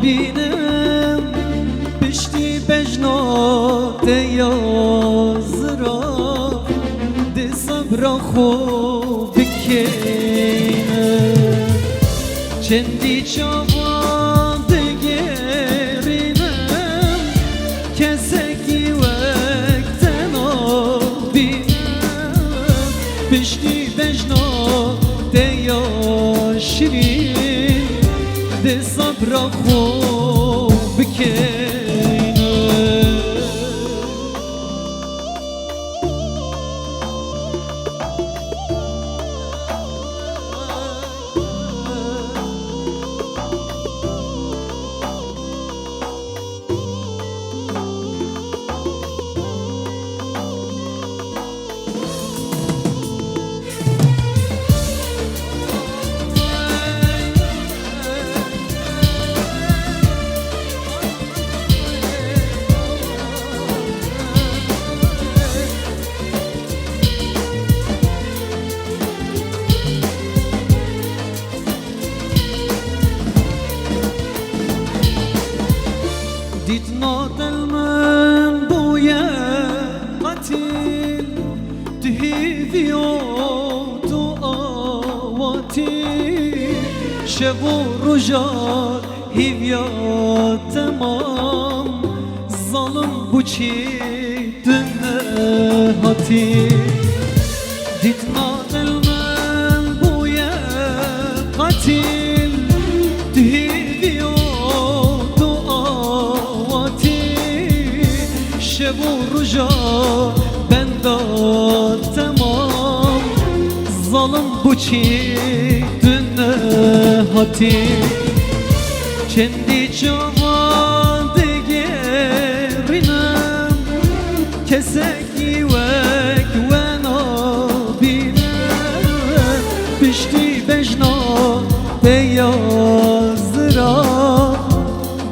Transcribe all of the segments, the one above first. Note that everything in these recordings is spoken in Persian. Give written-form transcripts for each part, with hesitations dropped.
بینم پشتی بجنا دیازرا دی صبرا خوب بکنم چندی چاوان دگرینم کسکی وقتنا بینم پشتی بجنا دیاشرین دی صبرا خوب بکنم دیدنا دل من بویه قتیل تهیوی و دعاواتی شب و رجا هیویا تمام ظالم بوچی دنه هاتی دیدنا دل من بویه قتیل تهیوی و شب و رجا بندا تمام ظالم بوچی دنه هاتی چندی جوان دگرینم کسکی وک و نابینم پشتی بجنا بیازرا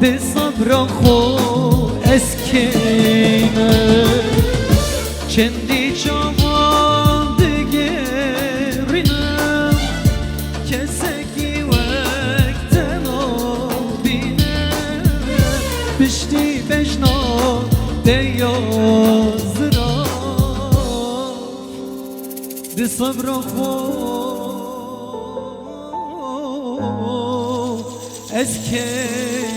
دی صبرا خوب اسکینه چندی جوان دگرینم کسکی وقتنا بینم پشتی بجنا دیازرا دی صبرا خوب اسکینه